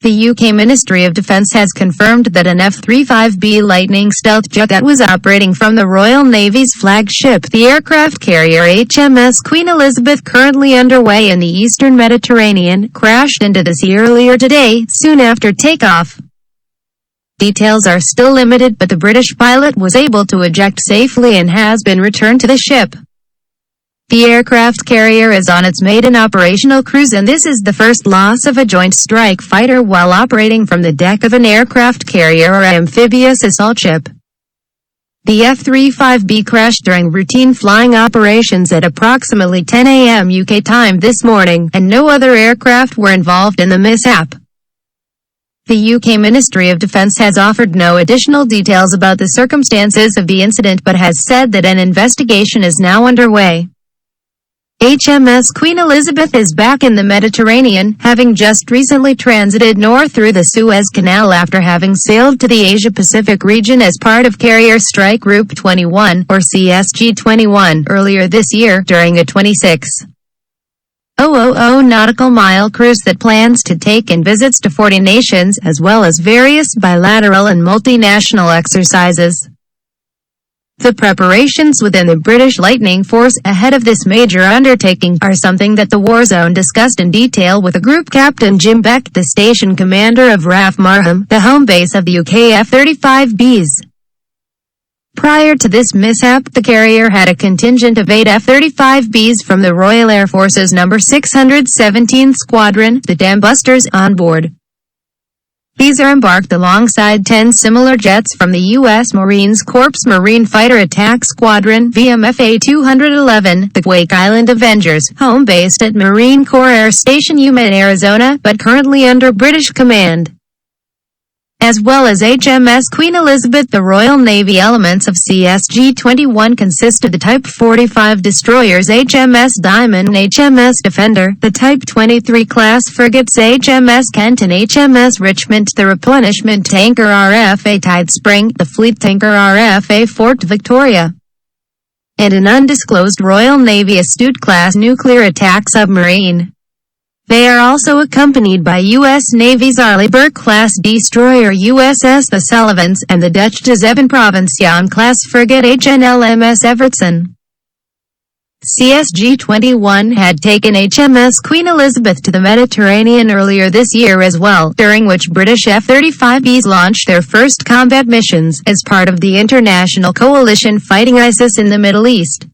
The UK Ministry of Defence has confirmed that an F-35B Lightning stealth jet that was operating from the Royal Navy's flagship, the aircraft carrier HMS Queen Elizabeth, currently underway in the eastern Mediterranean, crashed into the sea earlier today, soon after takeoff. Details are still limited, but the British pilot was able to eject safely and has been returned to the ship. The aircraft carrier is on its maiden operational cruise, and this is the first loss of a joint strike fighter while operating from the deck of an aircraft carrier or amphibious assault ship. The F-35B crashed during routine flying operations at approximately 10 a.m. UK time this morning, and no other aircraft were involved in the mishap. The UK Ministry of Defence has offered no additional details about the circumstances of the incident but has said that an investigation is now underway. HMS Queen Elizabeth is back in the Mediterranean, having just recently transited north through the Suez Canal after having sailed to the Asia-Pacific region as part of Carrier Strike Group 21, or CSG-21, earlier this year, during a 26,000 nautical mile cruise that plans to take in visits to 40 nations, as well as various bilateral and multinational exercises. The preparations within the British Lightning Force ahead of this major undertaking are something that the War Zone discussed in detail with the Group Captain Jim Beck, the station commander of RAF Marham, the home base of the UK F-35Bs. Prior to this mishap, the carrier had a contingent of 8 F-35Bs from the Royal Air Force's No. 617 Squadron, the Dambusters, on board. These are embarked alongside 10 similar jets from the U.S. Marine Corps Marine Fighter Attack Squadron VMFA-211, the Wake Island Avengers, home-based at Marine Corps Air Station Yuma in Arizona, but currently under British command. As well as HMS Queen Elizabeth, the Royal Navy elements of CSG-21 consist of the Type 45 destroyers HMS Diamond and HMS Defender, the Type 23 class frigates HMS Kent and HMS Richmond, the replenishment tanker RFA Tide Spring, the fleet tanker RFA Fort Victoria, and an undisclosed Royal Navy Astute-class nuclear attack submarine. They are also accompanied by U.S. Navy's Arleigh-Burke-class destroyer USS The Sullivans, and the Dutch De Zeven Provinciën-class frigate HNLMS Evertsen. CSG-21 had taken HMS Queen Elizabeth to the Mediterranean earlier this year as well, during which British F-35Bs launched their first combat missions, as part of the international coalition fighting ISIS in the Middle East.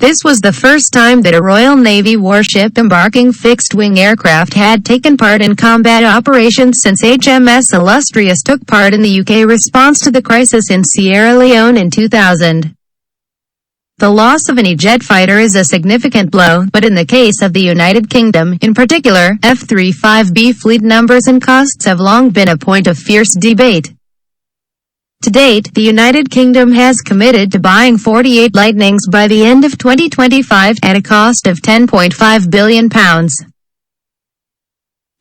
This was the first time that a Royal Navy warship embarking fixed-wing aircraft had taken part in combat operations since HMS Illustrious took part in the UK response to the crisis in Sierra Leone in 2000. The loss of any jet fighter is a significant blow, but in the case of the United Kingdom, in particular, F-35B fleet numbers and costs have long been a point of fierce debate. To date, the United Kingdom has committed to buying 48 Lightnings by the end of 2025 at a cost of £10.5 billion.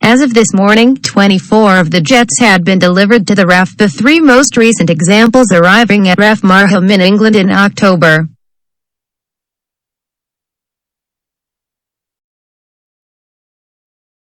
As of this morning, 24 of the jets had been delivered to the RAF, the three most recent examples arriving at RAF Marham in England in October.